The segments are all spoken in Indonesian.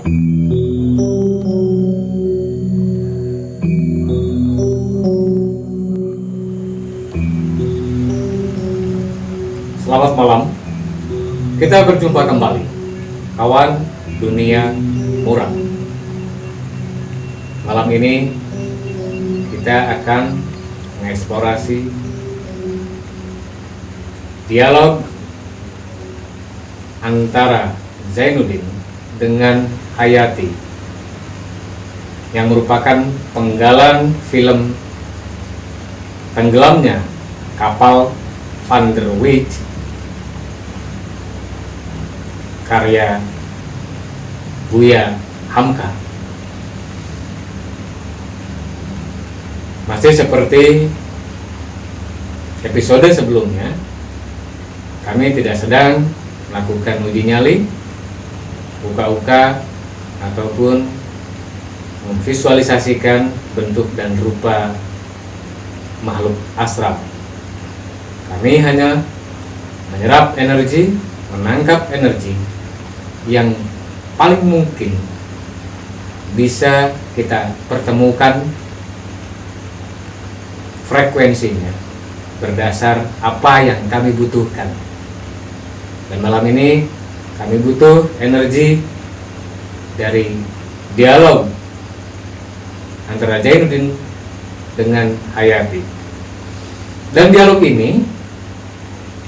Selamat malam, kita berjumpa kembali, kawan dunia muram. Malam ini kita akan mengeksplorasi dialog antara Zainuddin dengan Hayati yang merupakan penggalan film tenggelamnya kapal Van der Wijk karya Buya Hamka. Masih seperti episode sebelumnya, kami tidak sedang melakukan uji nyali, uka-uka, ataupun memvisualisasikan bentuk dan rupa makhluk astral. Kami hanya menyerap energi, menangkap energi yang paling mungkin bisa kita pertemukan frekuensinya berdasar apa yang kami butuhkan. Dan malam ini kami butuh energi dari dialog antara Zainuddin dengan Hayati. Dan dialog ini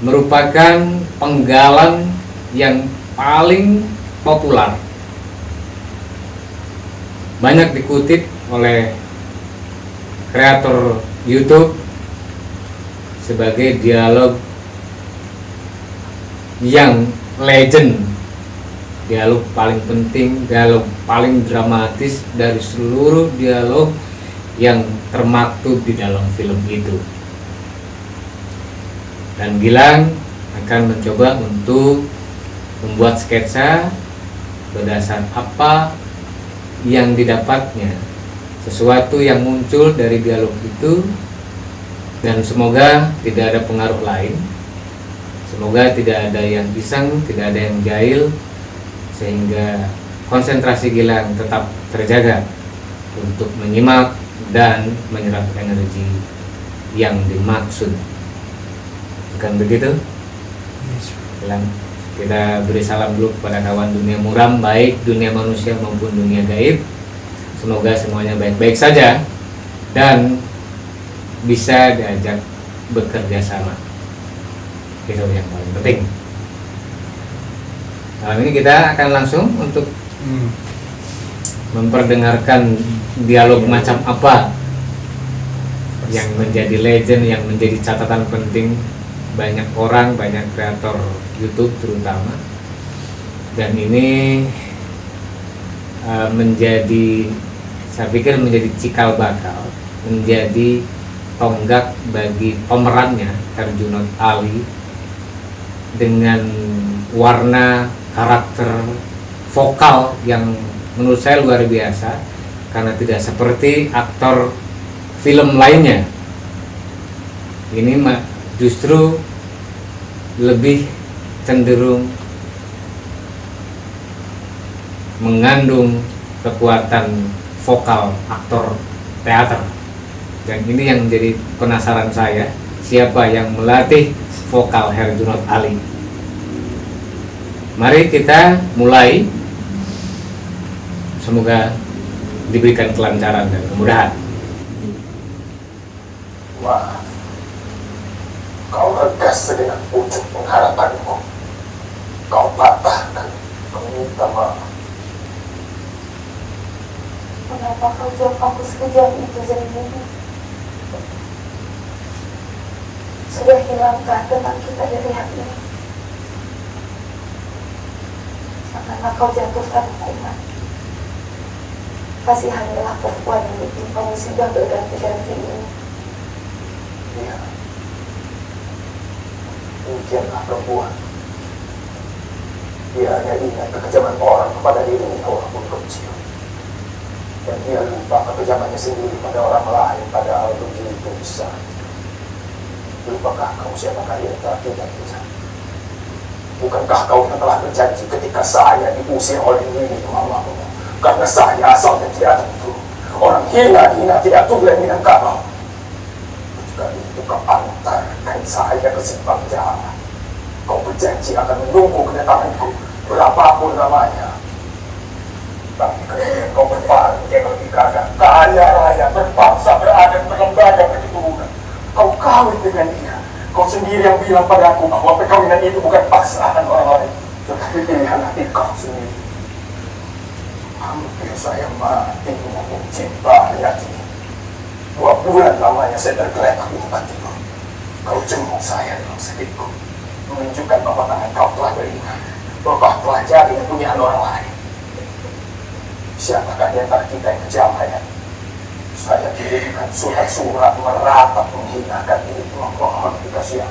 merupakan penggalan yang paling populer, banyak dikutip oleh kreator YouTube sebagai dialog yang legend, dialog paling penting, dialog paling dramatis dari seluruh dialog yang termaktub di dalam film itu. Dan Gilang akan mencoba untuk membuat sketsa berdasar apa yang didapatnya, sesuatu yang muncul dari dialog itu, dan semoga tidak ada pengaruh lain, semoga tidak ada yang iseng, tidak ada yang jahil, sehingga konsentrasi Gilang tetap terjaga untuk menyimak dan menyerap energi yang dimaksud. Bukan begitu? Gilang, kita beri salam dulu kepada kawan dunia muram, baik dunia manusia maupun dunia gaib. Semoga semuanya baik-baik saja dan bisa diajak bekerja sama. Itu yang paling penting. Malam ini kita akan langsung untuk memperdengarkan dialog macam apa yang menjadi legend, yang menjadi catatan penting banyak orang, banyak kreator YouTube terutama. Dan ini menjadi, saya pikir menjadi cikal bakal, menjadi tonggak bagi pemerannya Herjunot Ali dengan warna karakter vokal yang menurut saya luar biasa, karena tidak seperti aktor film lainnya. Ini justru lebih cenderung mengandung kekuatan vokal aktor teater. Dan ini yang menjadi penasaran saya, siapa yang melatih vokal Herjunot Ali. Mari kita mulai. Semoga diberikan kelancaran dan kemudahan. Wah, kau regas dengan pucuk pengharapanku. Kau patahkan, meminta maaf. Kenapa kau jawab aku sekejam itu, Zainuddin? Sudah hilangkah tentang kita dari hati ini? Akanlah kau jatuhkan hukuman. Kasihanlah perempuan yang ditimpa musibah berganti-ganti ini. Iya, ujianlah perempuan. Dia hanya ingat kekejaman orang kepada dirinya walaupun kecil, dan dia lupa kekejamannya sendiri pada orang lain padahal begitu besar. Lupakah kau siapakah yang telah tidak bisa? Bukankah kau yang telah berjanji ketika saya diusir oleh Nini Mamamu Karena saya asalnya tidak tentu. Orang hina-hina tidak boleh Minangkabau. Jika itu kau antarkan saya ke simpang jalan, kau berjanji akan menunggu kedatanganku berapapun namanya. Tapi kemudian kau berpaling yang lebih gagah, kaya raya, berbangsa, beradab, berlembaga, berketurunan. Kau kawin dengan dia. Kau sendiri yang bilang padaku bahwa perkawinan itu bukan paksaan orang lain, tetapi pilihan hati kau sendiri. Hampir saya mati menanggung cinta Hayati. 2 bulan lamanya saya tergeletak di tempat tidur. Kau jenguk saya dalam sedihku, menunjukkan bahwa tangan kau telah beringat, bahwa kau telah jadi kepunyaan orang lain. Siapakah di antara kita yang kejam, Hayati? Saya kirimkan surat-surat meratap menghinakan diri, memohon dikasih.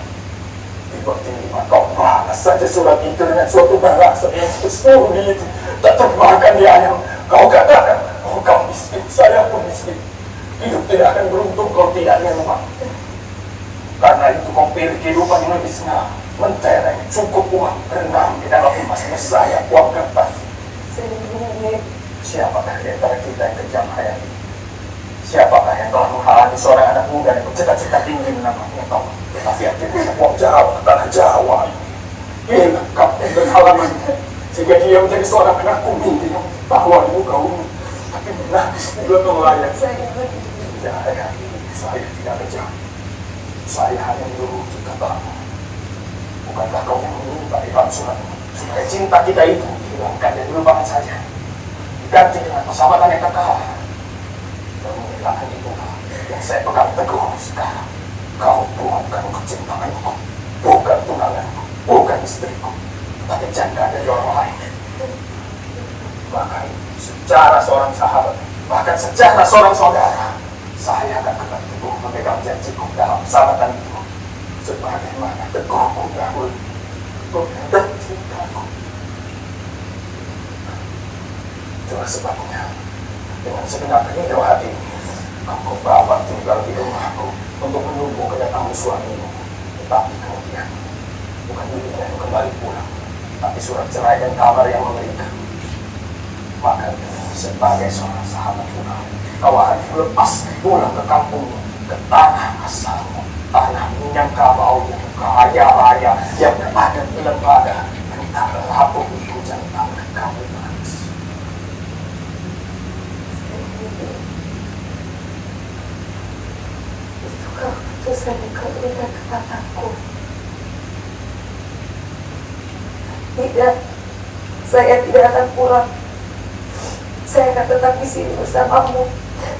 Tiba-tiba kau balas saja surat itu dengan suatu bahasa yang sesungguhnya itu tak termakan di ayam. Kau katakan, oh kau miskin, saya pun miskin. Hidup tidak akan beruntung kalau tidak ada uang. Karena itu kau pilih kehidupan yang lebih senang, mentereng, cukup uang, berenang di dalam emas saya, uang kertas. Siapakah di antara kita yang kejam, Hayati? Siapakah yang telah menghalangi seorang anak muda yang bercita-cita tinggi menamanya kau? Tapi akhirnya uang Jawa, tanah Jawa ini lengkap dengan halamannya, sehingga dia menjadi seorang anak kuning yang tawa di muka umum, tapi menangis di belakang layar. Tidak, Hayati, saya tidak kejam. Saya hanya menuruti katamu. Bukankah kau yang meminta di dalam suratmu supaya cinta kita itu dihilangkan dan dilupakan saja, diganti dengan persahabatan yang kekal? Pemilahan itu yang saya pegang teguh sekarang. Kau bukan kecintaanku, bukan tunanganku, bukan istriku, tapi janda dari orang lain. Maka secara seorang sahabat, bahkan secara seorang saudara, saya akan tetap teguh memegang janjiku dalam persahabatan itu, sebagaimana teguhku dahulu dan cintaku. Itulah sebabnya, dengan segenap rindu hati ini, kau bawa tinggal di rumahku untuk menunggu kedatangan suamimu. Tetapi kemudian, bukan dirinya yang kembali pulang, tapi surat cerai dan kabar yang mengerikan. Maka sebagai seorang sahabat juga, kau akan lepas pulang ke kampungmu, ke tanah asalmu, tanah Minangkabau yang kaya raya, yang berada di lembaga, entah lapuk di hujan tanah kamu manis. Itukah keputusan yang kau berikan kepadaku? Tidak, saya tidak akan pulang. Saya akan tetap di sini bersamamu.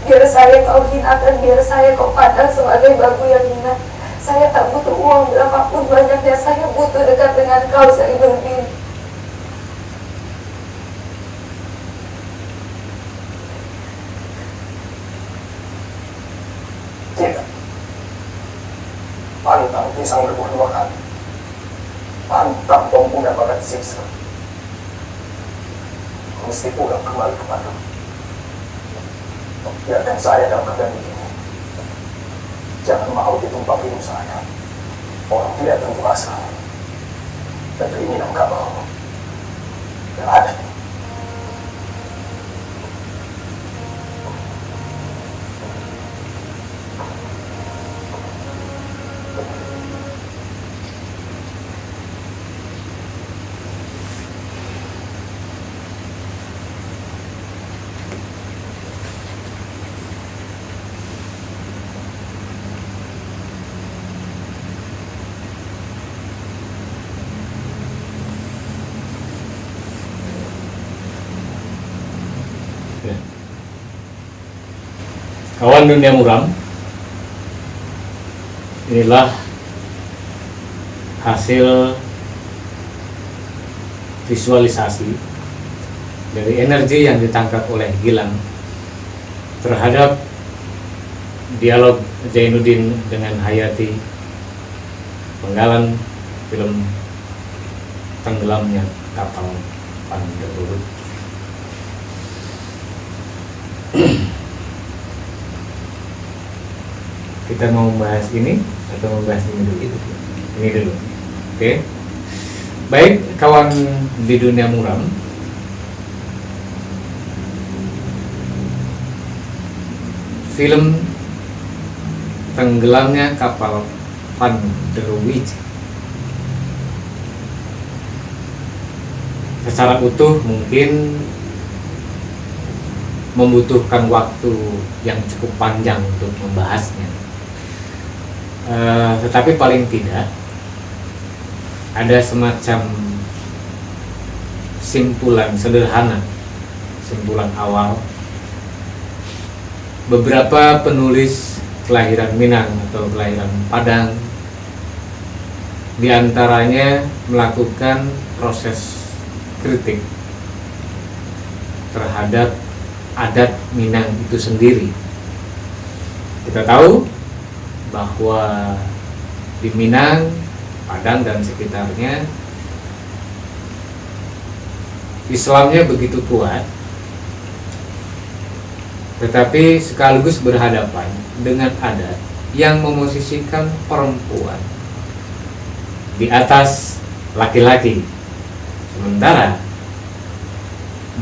Biar saya kau hinakan, biar saya kau pandang sebagai babu yang hina. Saya tak butuh uang berapapun banyaknya. Saya butuh dekat dengan kau sekali berdiri. Tidak. Pantang pisang rebus 2 kali. Pantang pengguna bakat siksa. Mesti pulang kembali kepadamu. Biarkan saya dalam keadaan ini. Jangan mau ditumpang hidup saya. Orang tidak tentu asal. Negeri Minangkabau yang ada. Kawan dunia muram, inilah hasil visualisasi dari energi yang ditangkap oleh Gilang terhadap dialog Zainuddin dengan Hayati, penggalan film Tenggelamnya Kapal Panderurut. Kita mau bahas ini atau mau bahas ini dulu? Ini dulu. Oke. Baik, kawan di dunia muram. film Tenggelamnya Kapal Van der Wijk. Secara utuh mungkin membutuhkan waktu yang cukup panjang untuk membahasnya, tetapi paling tidak ada semacam simpulan sederhana, simpulan awal. Beberapa penulis kelahiran Minang atau kelahiran Padang diantaranya melakukan proses kritik terhadap adat Minang itu sendiri. Kita tahu bahwa di Minang, Padang dan sekitarnya Islamnya begitu kuat, tetapi sekaligus berhadapan dengan adat yang memosisikan perempuan di atas laki-laki. Sementara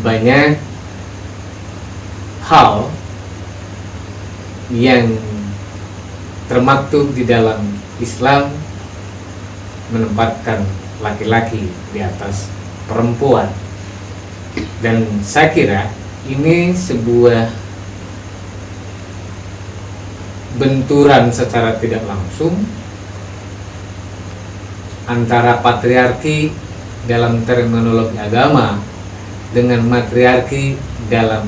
banyak hal yang termaktub di dalam Islam menempatkan laki-laki di atas perempuan, dan saya kira ini sebuah benturan secara tidak langsung antara patriarki dalam terminologi agama dengan matriarki dalam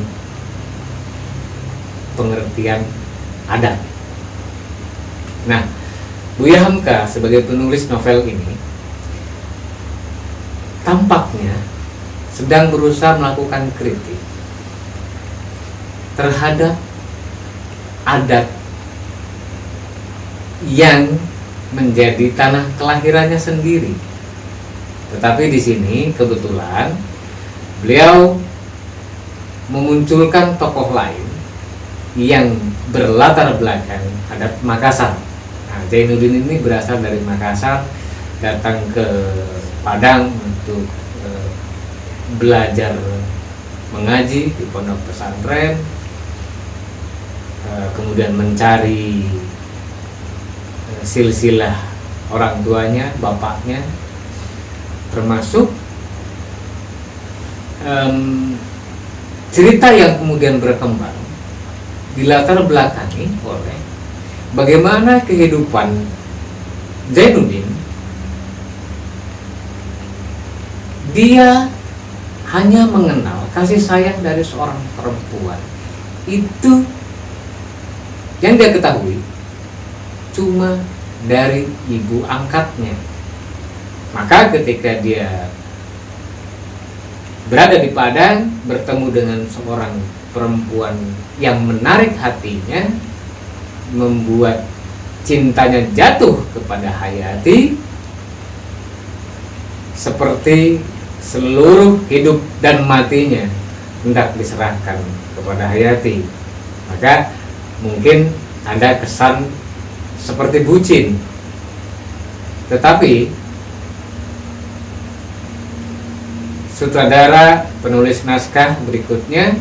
pengertian adat. Nah, Buya Hamka sebagai penulis novel ini tampaknya sedang berusaha melakukan kritik terhadap adat yang menjadi tanah kelahirannya sendiri. Tetapi di sini kebetulan beliau memunculkan tokoh lain yang berlatar belakang adat Makassar. Nah, Zainuddin ini berasal dari Makassar, datang ke Padang untuk belajar mengaji di pondok pesantren, kemudian mencari silsilah orang tuanya, bapaknya, termasuk cerita yang kemudian berkembang dilatar belakangi oleh bagaimana kehidupan Zainuddin. Dia hanya mengenal kasih sayang dari seorang perempuan. Itu yang dia ketahui cuma dari ibu angkatnya. Maka ketika dia berada di Padang, bertemu dengan seorang perempuan yang menarik hatinya, membuat cintanya jatuh kepada Hayati, seperti seluruh hidup dan matinya hendak diserahkan kepada Hayati. Maka mungkin ada kesan seperti bucin, tetapi sutradara penulis naskah berikutnya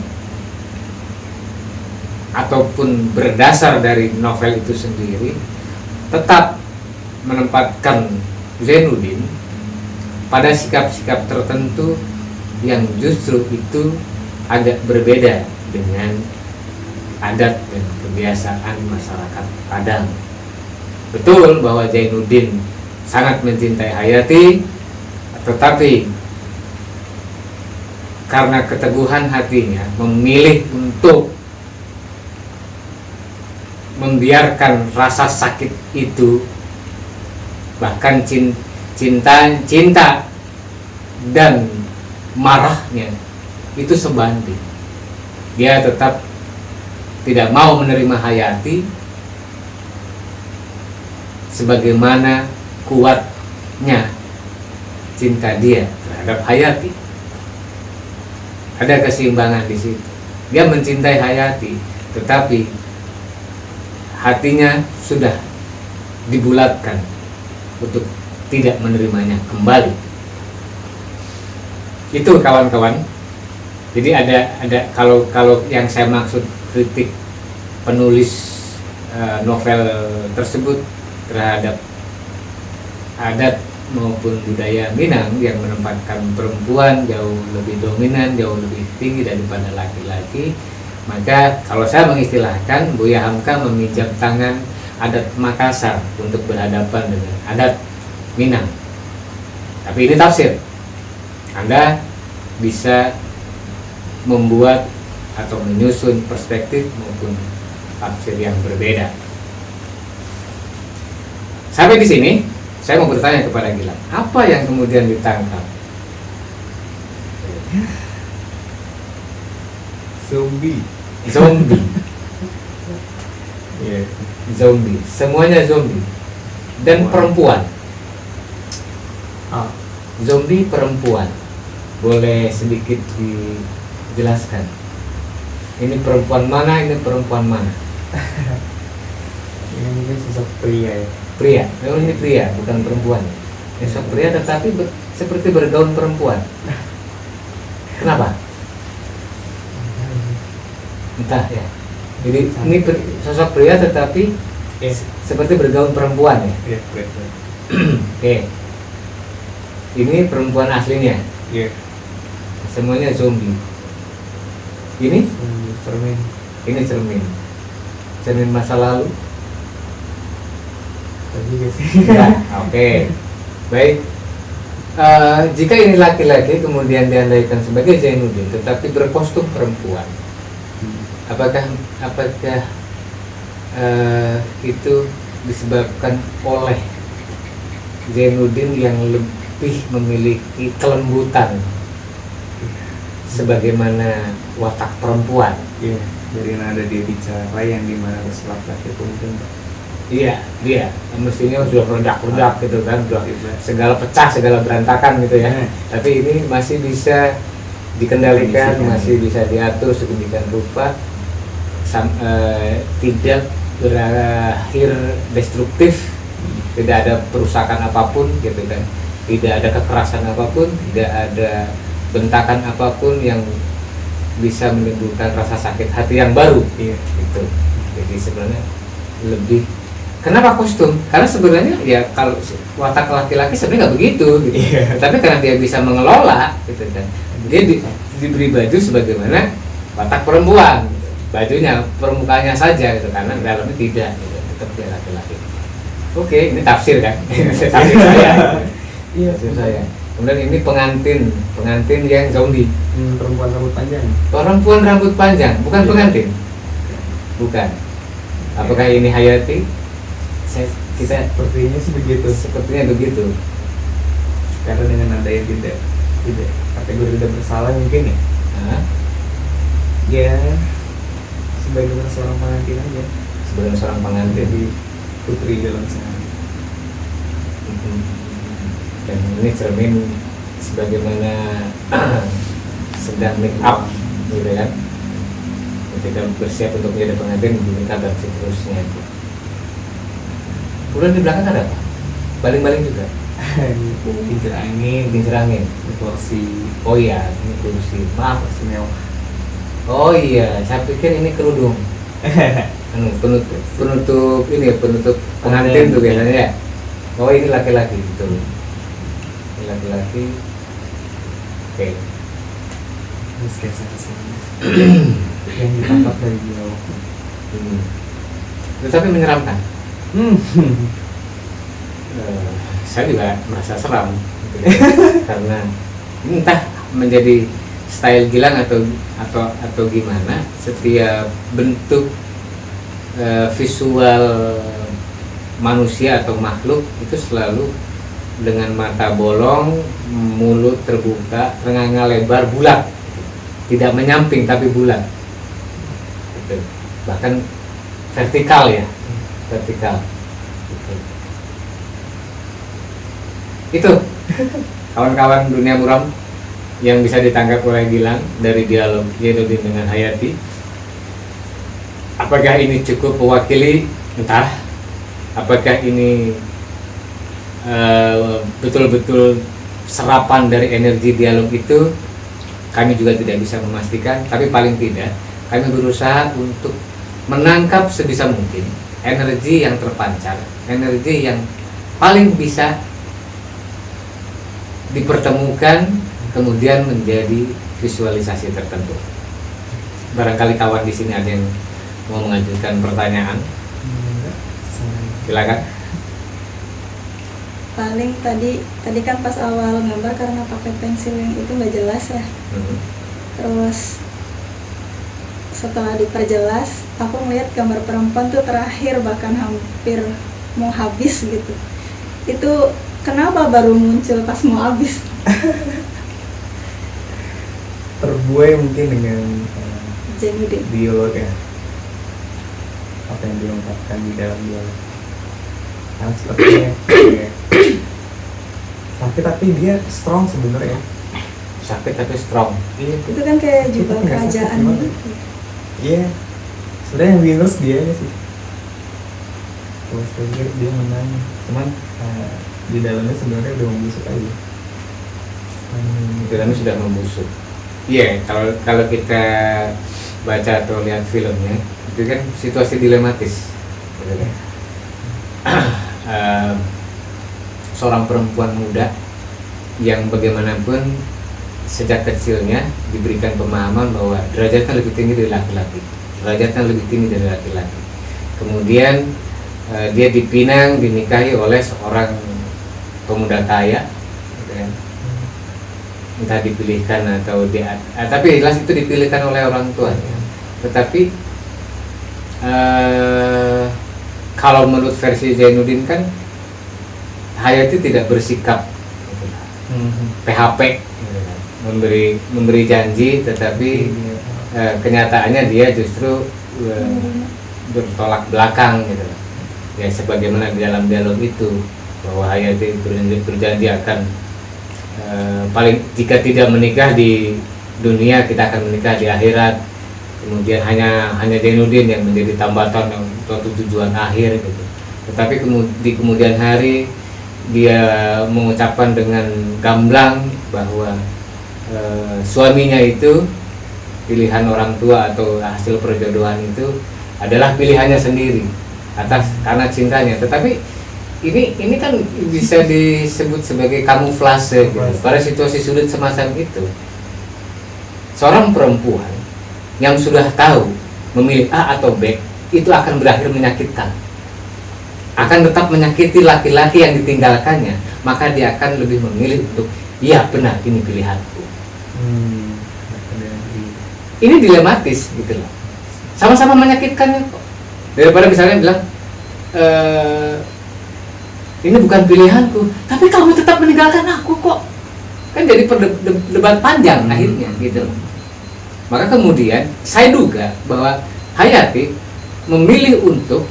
ataupun berdasar dari novel itu sendiri tetap menempatkan Zainuddin pada sikap-sikap tertentu yang justru itu agak berbeda dengan adat dan kebiasaan masyarakat Padang. Betul bahwa Zainuddin sangat mencintai Hayati, tetapi karena keteguhan hatinya memilih untuk membiarkan rasa sakit itu, bahkan cinta dan marahnya itu sebanding. Dia tetap tidak mau menerima Hayati sebagaimana kuatnya cinta dia terhadap Hayati. Ada keseimbangan di situ. Dia mencintai Hayati, tetapi hatinya sudah dibulatkan untuk tidak menerimanya kembali. Itu kawan-kawan. Jadi ada kalau yang saya maksud kritik penulis novel tersebut terhadap adat maupun budaya Minang yang menempatkan perempuan jauh lebih dominan, jauh lebih tinggi daripada laki-laki, maka kalau saya mengistilahkan Buya Hamka meminjam tangan adat Makassar untuk berhadapan dengan adat Minang. Tapi ini tafsir. Anda bisa membuat atau menyusun perspektif maupun tafsir yang berbeda. Sampai di sini saya mau bertanya kepada Gilang, apa yang kemudian ditangkap? Zombie. Yeah. Zombie, semuanya zombie dan perempuan. Zombie perempuan, boleh sedikit dijelaskan? Ini perempuan mana? Ini perempuan mana? Ini mungkin sosok pria ya. Pria, memang ini pria, bukan perempuan. Sosok pria tetapi seperti bergaun perempuan. Kenapa? Entah ya. Jadi ini sosok pria tetapi seperti bergaun perempuan ya. Oke. Ini perempuan aslinya. Semuanya zombie. Ini cermin. Ini cermin. Cermin masa lalu. Oke. Baik. Jika ini laki-laki kemudian diandaikan sebagai Zainuddin tetapi berkostum perempuan, apakah itu disebabkan oleh Zainuddin yang lebih memiliki kelembutan sebagaimana watak perempuan? Iya, dari nada dia bicara yang dimana harus laki-laki itu mungkin. Iya, dia mestinya sudah meledak-ledak gitu kan, sudah segala pecah, segala berantakan gitu ya. Tapi ini masih bisa dikendalikan, masih bisa diatur sedemikian rupa, tidak berakhir destruktif, tidak ada perusakan apapun gitu kan, tidak ada kekerasan apapun, tidak ada bentakan apapun yang bisa menimbulkan rasa sakit hati yang baru. Iya, itu. Jadi sebenarnya lebih. Kenapa kostum? Karena sebenarnya ya kalau watak laki-laki sebenarnya nggak begitu gitu. Tapi karena dia bisa mengelola gitu kan, dia diberi baju sebagaimana watak perempuan gitu. Bajunya permukaannya saja gitu, karena dalamnya tidak gitu. Tetap dia laki-laki. Oke, ini tafsir kan? Tafsir saya. Iya, tafsir saya. Kemudian ini pengantin yang zombie. Perempuan rambut panjang. Perempuan rambut panjang, bukan pengantin. Bukan. Apakah ini Hayati? Kita sepertinya begitu. Karena dengan nada yang tidak kategori tidak bersalah mungkin ya. Ya sebagai seorang pengantin aja. Sebagai seorang pengantin di putri dalam sehari. Dan ini cermin sebagaimana sedang make up gitu kan. Ketika bersiap untuk menjadi pengantin diminta dan seterusnya. Kemudian di belakang ada apa? Baling-baling juga. Kincir angin, kursi. Oh iya, ini kursi. Maaf, kursi mewah. Oh iya, saya pikir ini kerudung. Penutup pengantin tuh biasanya ya. Oh ini laki-laki gitu. Ini laki-laki. Oke. Terus yang ditangkap dari jauh. Tetapi menyeramkan. Saya juga merasa seram gitu, karena entah menjadi style Gilang atau gimana, setiap bentuk visual manusia atau makhluk itu selalu dengan mata bolong, mulut terbuka, ternganga lebar, bulat, tidak menyamping tapi bulat gitu. Bahkan vertikal ya, vertikal gitu. Itu kawan-kawan dunia muram yang bisa ditangkap oleh Gilang dari dialog Zainuddin dengan Hayati. Apakah ini cukup mewakili? Entah. Apakah ini betul-betul serapan dari energi dialog itu? Kami juga tidak bisa memastikan. Tapi paling tidak kami berusaha untuk menangkap sebisa mungkin energi yang terpancar, energi yang paling bisa dipertemukan kemudian menjadi visualisasi tertentu. Barangkali kawan di sini ada yang mau mengajukan pertanyaan. Silakan. Paling tadi kan pas awal gambar karena pakai pensil yang itu nggak jelas ya. Terus setelah diperjelas, aku melihat gambar perempuan tuh terakhir bahkan hampir mau habis gitu. Itu kenapa baru muncul pas mau habis? Terbuai mungkin dengan Jainuddin. dialog ya, apa yang diungkapkan di dalam dialog. Kan sepertinya sakit tapi dia strong sebenarnya. Sakit tapi strong. Itu kan kayak Itu jubah kan nggak sakit, kerajaan gimana? gitu. Iya, sebenarnya yang winners dia aja sih. Kalau saya pikir dia menang, cuman di dalamnya sebenarnya udah membusuk aja. Dalamnya sudah membusuk. Iya, kalau kita baca atau lihat filmnya, itu kan situasi dilematis. Gitu kan. Seorang perempuan muda yang bagaimanapun sejak kecilnya diberikan pemahaman bahwa derajatnya lebih tinggi dari laki-laki, derajatnya lebih tinggi dari laki-laki. Kemudian dia dipinang, dinikahi oleh seorang pemuda kaya, gitu kan. Entah dipilihkan atau dia, tapi jelas itu dipilihkan oleh orang tuanya. Tetapi kalau menurut versi Jainuddin kan Hayati tidak bersikap gitu, PHP, gitu kan. memberi janji, tetapi kenyataannya dia justru bertolak belakang gitu. Ya sebagaimana di dalam dialog itu bahwa Hayati berjanji akan paling jika tidak menikah di dunia kita akan menikah di akhirat. Kemudian hanya Jainuddin yang menjadi tambatan untuk tujuan akhir gitu. Tetapi di kemudian hari dia mengucapkan dengan gamblang bahwa suaminya itu pilihan orang tua atau hasil perjodohan itu adalah pilihannya sendiri karena cintanya. Tetapi ini kan bisa disebut sebagai kamuflase gitu. Pada situasi sulit semacam itu, seorang perempuan yang sudah tahu memilih A atau B itu akan berakhir menyakitkan, akan tetap menyakiti laki-laki yang ditinggalkannya, maka dia akan lebih memilih untuk iya benar ini pilihanku. Ini dilematis gitu loh, sama-sama menyakitkan kok, daripada misalnya bilang ini bukan pilihanku tapi kamu tetap meninggalkan aku kok, kan jadi debat panjang akhirnya gitu loh. Maka kemudian saya duga bahwa Hayati memilih untuk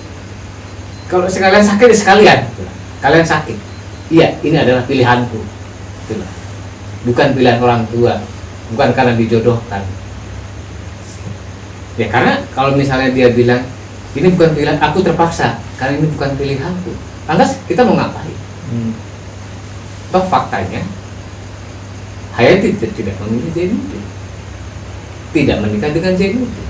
kalau sekalian sakit sekalian, kalian sakit, iya ini adalah pilihanku, gitu. Bukan pilihan orang tua, bukan karena dijodohkan. Ya karena kalau misalnya dia bilang ini bukan pilihan, aku terpaksa karena ini bukan pilihanku, lantas kita mau ngapain? Toh faktanya Hayati tidak memilih Jainuddin, tidak menikah dengan Jainuddin.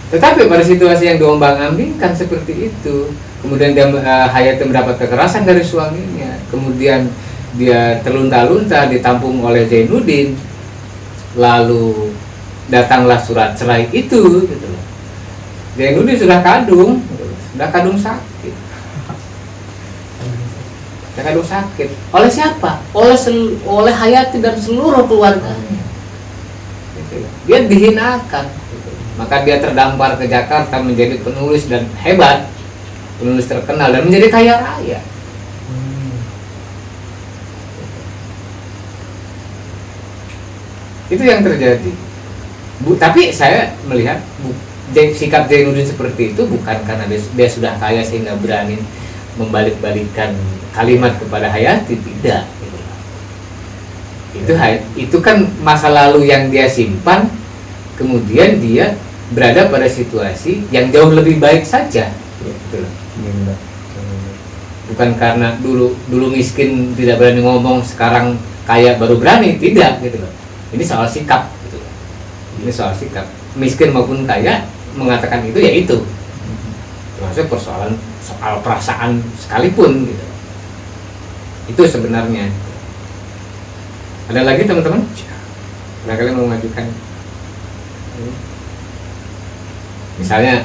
Tetapi pada situasi yang diombang-ambingkan seperti itu, kemudian Hayati mendapat kekerasan dari suaminya, kemudian dia terlunta-lunta ditampung oleh Jainuddin, lalu datanglah surat cerai itu, gitu loh. Jainuddin sudah kadung sakit. Sudah kadung sakit. Oleh siapa? Oleh Hayati dan seluruh keluarganya. Dia dihinakan, maka dia terdampar ke Jakarta menjadi penulis dan hebat, penulis terkenal dan menjadi kaya raya. Itu yang terjadi. Tapi saya melihat sikap Jainuddin seperti itu bukan karena dia sudah kaya sehingga berani membalik-balikan kalimat kepada Hayati, tidak. Itu kan masa lalu yang dia simpan, kemudian dia berada pada situasi yang jauh lebih baik saja, gitu. Bukan karena dulu miskin tidak berani ngomong, sekarang kaya baru berani, tidak gitu loh. Ini soal sikap gitu loh. Ini soal sikap, miskin maupun kaya mengatakan itu ya itu, termasuk persoalan soal perasaan sekalipun gitu. Itu sebenarnya. Ada lagi teman-teman? Barangkali mau mengajukan. Misalnya,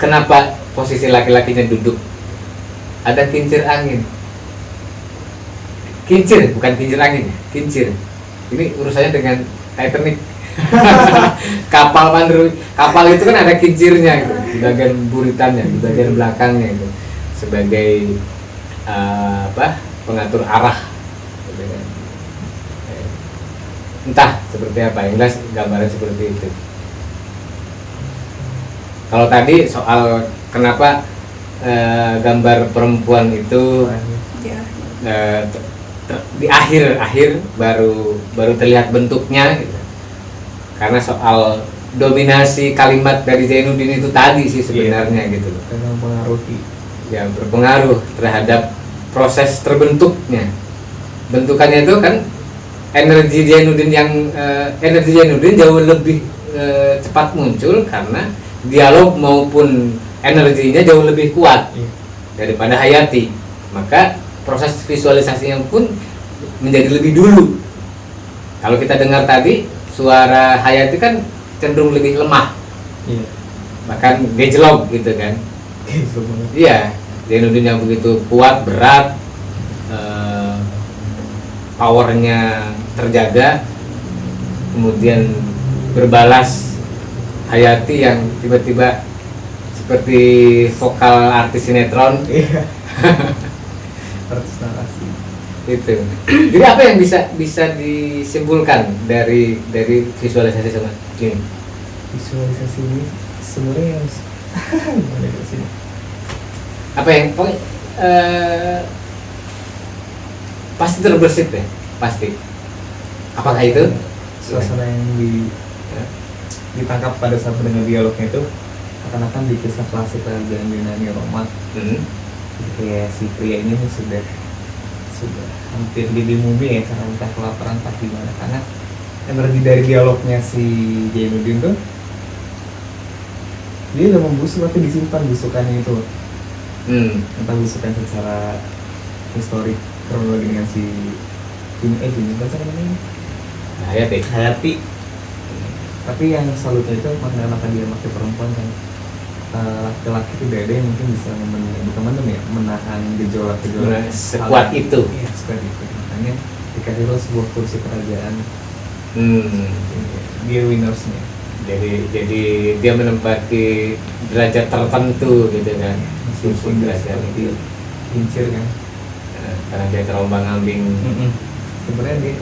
kenapa posisi laki-lakinya duduk? Ada kincir angin. Kincir, bukan kincir angin, kincir. Ini urusannya dengan Titanic. Kapal itu kan ada kincirnya gitu, di bagian buritannya, di bagian belakangnya itu, sebagai pengatur arah. Entah seperti apa, yang jelas gambaran seperti itu. Kalau tadi soal kenapa gambar perempuan itu di akhir baru terlihat bentuknya gitu. Karena soal dominasi kalimat dari Zainuddin itu tadi sih sebenarnya gitu loh. Ya, berpengaruh terhadap proses terbentuknya. Bentukannya itu kan energi Zainuddin jauh lebih cepat muncul karena dialog maupun energinya jauh lebih kuat daripada Hayati. Maka proses visualisasinya pun menjadi lebih dulu. Kalau kita dengar tadi suara Hayati kan cenderung lebih lemah, bahkan gejlog gitu kan. Iya, Zainuddin yang begitu kuat, berat, powernya terjaga, kemudian berbalas Hayati yang tiba-tiba seperti vokal artis sinetron. Artis narasi. Itu. Jadi apa yang bisa disimpulkan dari visualisasi sama ini? Visualisasi ini sebenarnya gimana sih? Apa yang pasti terbersit ya, pasti. Apakah itu suasana yang ditangkap pada saat mendengar dialognya itu akan-akan di kisah klasik dan Yunani Roma. Kayak si pria ini sudah hampir jadi mumi ya, karena entah kelaparan entah gimana, karena energi dari dialognya si Zainuddin tuh dia udah membusuk tapi disimpan busukannya itu. Entah busukan secara historik kronologi dengan si baca namanya Hayati. Tapi yang salutnya itu kenapa dia pakai perempuan kan, laki-laki tidak ada yang mungkin bisa menahan gejolak sekuat itu. Iya, sekuat itu. Makanya dikasih lo sebuah kursi kerajaan. Dia winnersnya. Jadi dia menempati derajat tertentu gitu kan. Meskipun derajat itu kincir kan. Karena dia terombang-ambing. Sebenarnya dia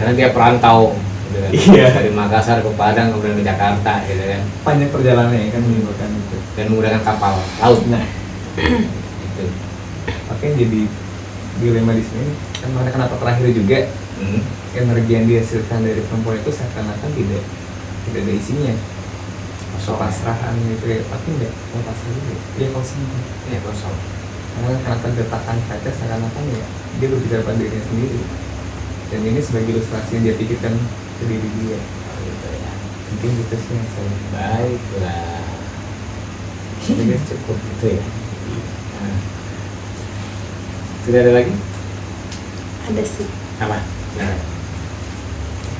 karena dia perantau gitu kan. Iya. Dari Makassar ke Padang kemudian ke Jakarta gitu kan. Panjang perjalanannya kan menimbulkan itu. Dan menggunakan kapal laut. Itu. Oke, jadi dilema di sini kan, mana kenapa terakhir juga energi yang dihasilkan dari perempuan itu seakan-akan tidak ada isinya, pasrahan gitu ya, tapi enggak pasrah juga, dia kosong. Ya kosong. Karena detakan kaca seakan-akan ya dia berbicara pada dirinya sendiri, dan ini sebagai ilustrasi yang dia pikirkan ke diri dia. Mungkin gitu sih yang saya. Baiklah. Jadi cukup gitu ya. Tidak ada lagi? Ada sih. Apa?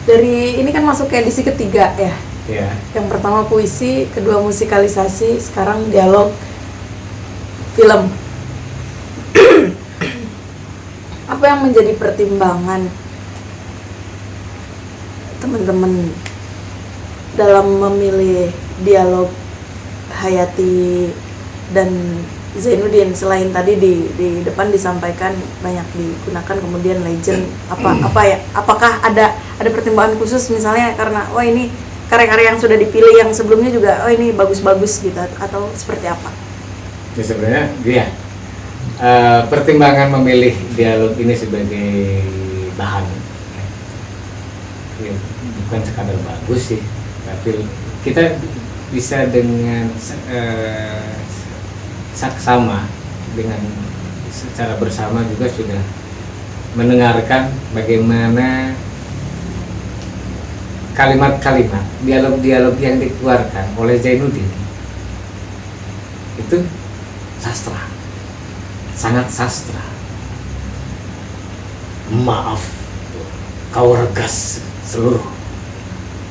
Dari ini kan masuk ke edisi ketiga ya. Ya. Yang pertama puisi, kedua musikalisasi, sekarang dialog film. Apa yang menjadi pertimbangan teman-teman dalam memilih dialog Hayati dan Zainuddin, selain tadi di depan disampaikan banyak digunakan kemudian legend, apakah ada pertimbangan khusus misalnya karena ini karya-karya yang sudah dipilih yang sebelumnya juga ini bagus-bagus gitu, atau seperti apa? Ya sebenarnya dia pertimbangan memilih dialog ini sebagai bahan ya, bukan sekadar bagus sih, tapi kita bisa dengan saksama dengan secara bersama juga sudah mendengarkan bagaimana kalimat-kalimat, dialog-dialog yang dikeluarkan oleh Zainuddin itu sastra, sangat sastra. Maaf, kau regas seluruh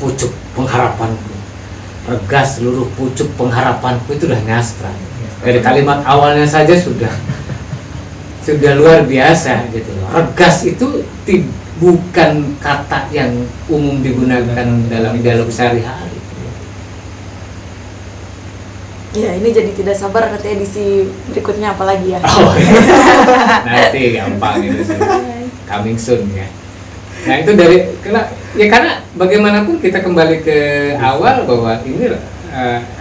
pucuk pengharapanku, regas seluruh pucuk pengharapanku, itu udah nyastra. Dari kalimat awalnya saja sudah luar biasa gitu loh. Regas itu bukan kata yang umum digunakan dalam dialog sehari-hari. Ya, ini jadi tidak sabar nanti edisi berikutnya apalagi ya. Oh, nanti gampang itu sih. Coming soon ya. Nah itu karena bagaimanapun kita kembali ke awal bahwa ini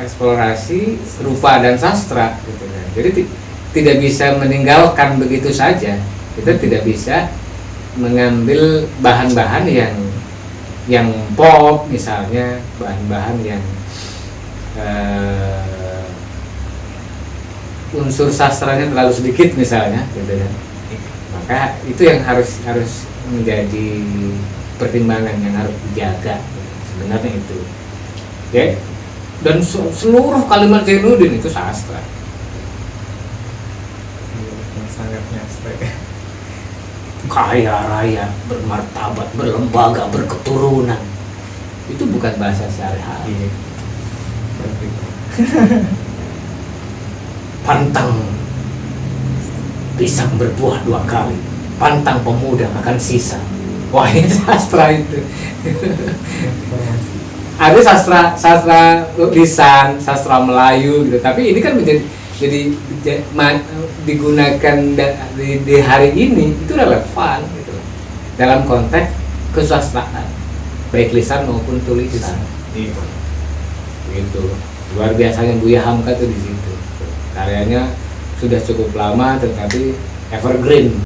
eksplorasi rupa dan sastra gitu kan. Jadi tidak bisa meninggalkan begitu saja. Kita tidak bisa mengambil bahan-bahan yang pop misalnya, bahan-bahan yang unsur sastranya terlalu sedikit misalnya gitu kan. Maka itu yang harus menjadi pertimbangan yang harus dijaga sebenarnya itu ya. Dan seluruh kalimat Zainuddin itu sastra yang sangat nyastra. Kaya raya, bermartabat, berlembaga, berketurunan, itu bukan bahasa sehari-hari. Pantang pisang berbuah 2 kali, pantang pemuda akan sisa. Wah, ini sastra itu. Ada sastra lisan, sastra Melayu gitu, tapi ini kan digunakan di hari ini itu relevan gitu dalam konteks kesusastraan, baik lisan maupun tulisan. Gitu. Luar biasanya Buya Hamka tuh di situ. Karyanya sudah cukup lama tetapi evergreen.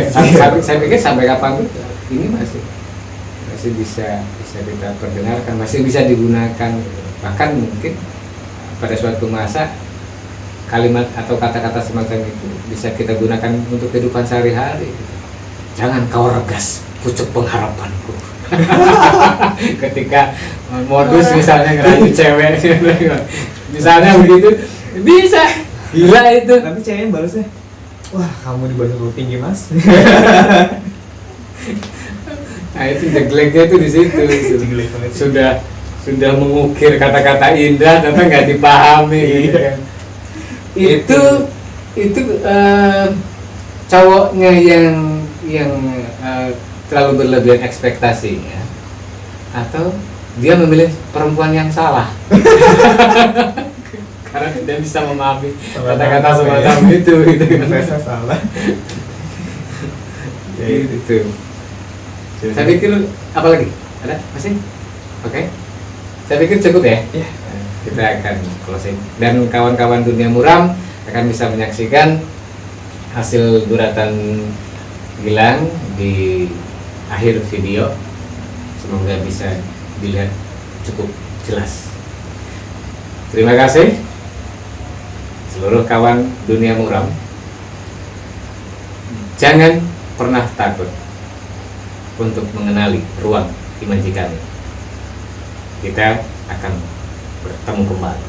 Saya pikir sampai kapan ini masih bisa kita perdengarkan, masih bisa digunakan. Bahkan mungkin pada suatu masa kalimat atau kata-kata semacam itu bisa kita gunakan untuk kehidupan sehari-hari. Jangan kau regas pucuk pengharapanku. Ketika modus misalnya ngerayu cewek misalnya begitu, bisa gila itu. Nanti ceweknya balasnya, wah kamu di bawah terlalu tinggi mas. Nah itu jegleknya itu di situ. Sudah mengukir kata-kata indah tapi nggak dipahami gitu kan. Itu cowoknya yang terlalu berlebihan ekspektasinya, atau dia memilih perempuan yang salah karena tidak bisa memahami kata-kata semacam itu gitu kan. Merasa salah. Ya itu. Saya pikir apa lagi? Ada? Masih? Oke. Saya pikir cukup ya. Kita akan closing dan kawan-kawan dunia muram akan bisa menyaksikan hasil guratan Gilang di akhir video. Semoga bisa dilihat cukup jelas. Terima kasih seluruh kawan dunia muram. Jangan pernah takut untuk mengenali ruang imajinasi kami. Kita akan bertemu kembali.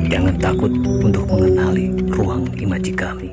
Jangan takut untuk mengenali ruang imajinasi kami.